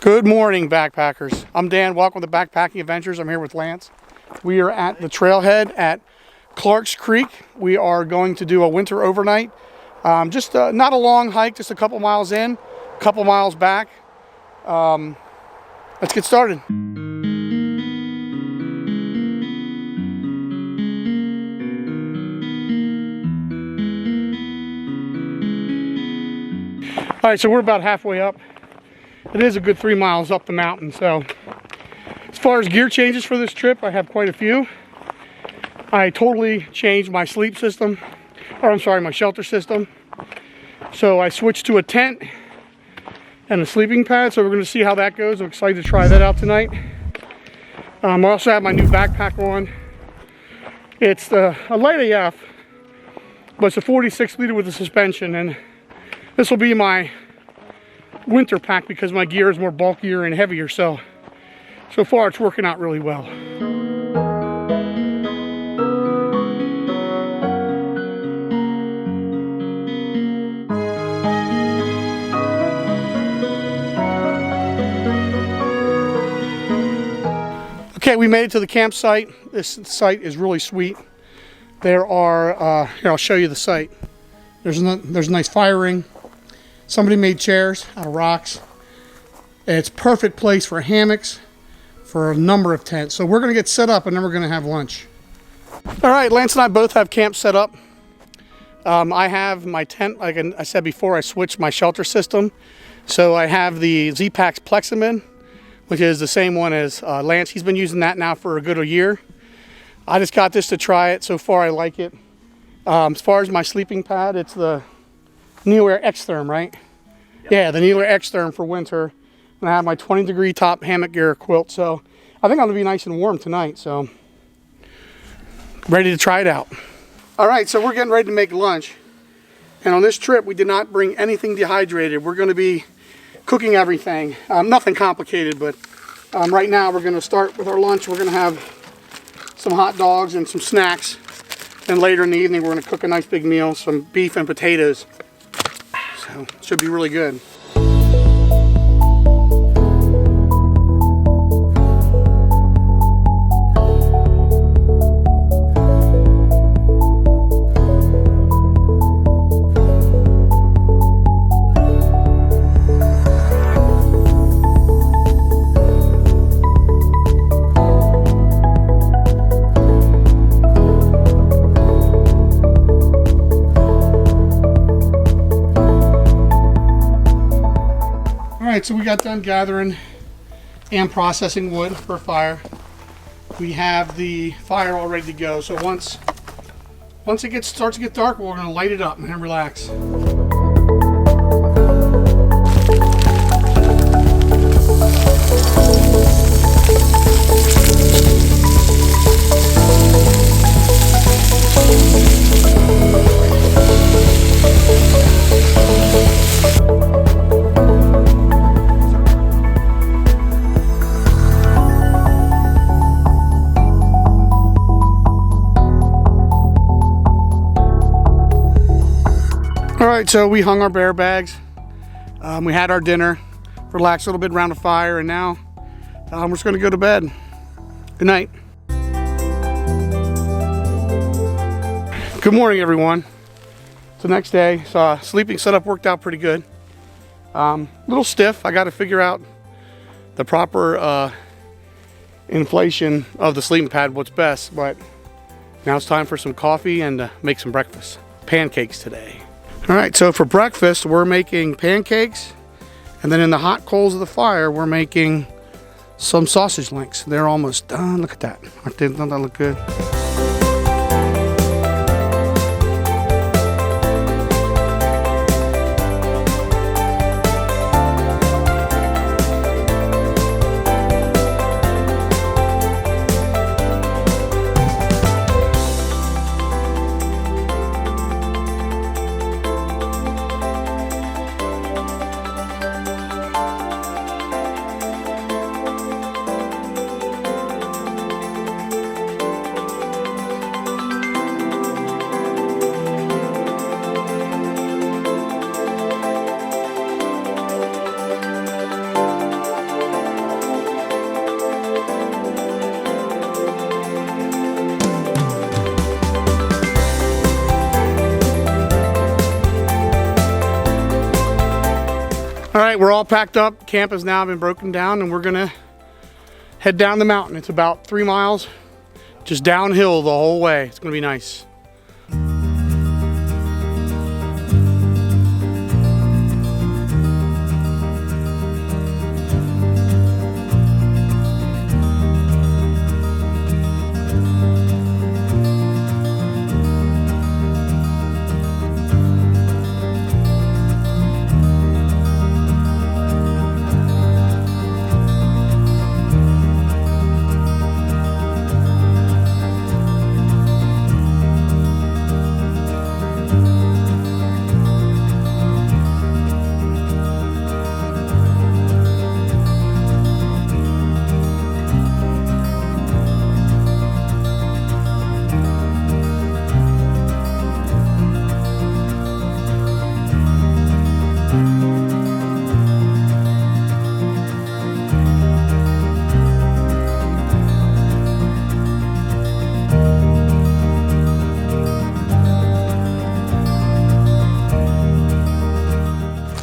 Good morning, backpackers. I'm Dan. Welcome to Backpacking Adventures. I'm here with Lance. We are at the Trailhead at Clark's Creek. We are going to do a winter overnight. Just not a long hike, just a couple miles in, a couple miles back. Let's get started. All right, so we're about halfway up. It is a good 3 miles up the mountain. So as far as gear changes for this trip, I have quite a few. I totally changed my sleep system, or I'm sorry, my shelter system. So I switched to a tent and a sleeping pad. So we're gonna see how that goes. I'm excited to try that out tonight. I also have my new backpack on. It's a light AF, but it's a 46 liter with a suspension, and this will be my winter pack because my gear is more bulkier and heavier. So far it's working out really well. Okay, we made it to the campsite. This site is really sweet. There are, here, I'll show you the site. There's a nice fire ring. Somebody made chairs out of rocks. It's a perfect place for hammocks, for a number of tents. So we're gonna get set up and then we're gonna have lunch. All right, Lance and I both have camp set up. I have my tent, like I said before, I switched my shelter system. So I have the Z-Pax Pleximin, which is the same one as Lance. He's been using that now for a good year. I just got this to try it. So far I like it. As far as my sleeping pad, it's the Neewer X-Therm, right? Yeah, the Neewer X-Therm for winter. And I have my 20-degree top hammock gear quilt. So I think I'm gonna be nice and warm tonight. So ready to try it out. All right, so we're getting ready to make lunch. And on this trip, we did not bring anything dehydrated. We're gonna be cooking everything. Nothing complicated, but right now we're gonna start with our lunch. We're gonna have some hot dogs and some snacks. And later in the evening, we're gonna cook a nice big meal, some beef and potatoes. So it should be really good. Alright, so we got done gathering and processing wood for a fire. We have the fire all ready to go. So once it starts to get dark, we're going to light it up and then relax. Alright, so we hung our bear bags. We had our dinner, relaxed a little bit around the fire, and now we're just going to go to bed. Good night. Good morning, everyone. It's the next day. So sleeping setup worked out pretty good. A little stiff. I got to figure out the proper inflation of the sleeping pad, what's best. But now it's time for some coffee and make some breakfast. Pancakes today. All right, so for breakfast, we're making pancakes, and then in the hot coals of the fire, we're making some sausage links. They're almost done. Look at that. Don't that look good? right, we're all packed up. Camp has now been broken down and we're gonna head down the mountain. It's about 3 miles, just downhill the whole way. It's gonna be nice.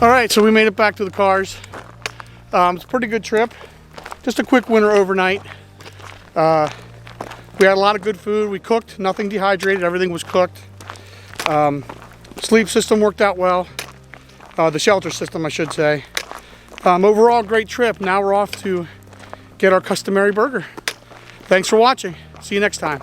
All right, so we made it back to the cars. It's a pretty good trip. Just a quick winter overnight. We had a lot of good food. We cooked, nothing dehydrated, everything was cooked. Sleep system worked out well. The shelter system, I should say. Overall, great trip. Now we're off to get our customary burger. Thanks for watching. See you next time.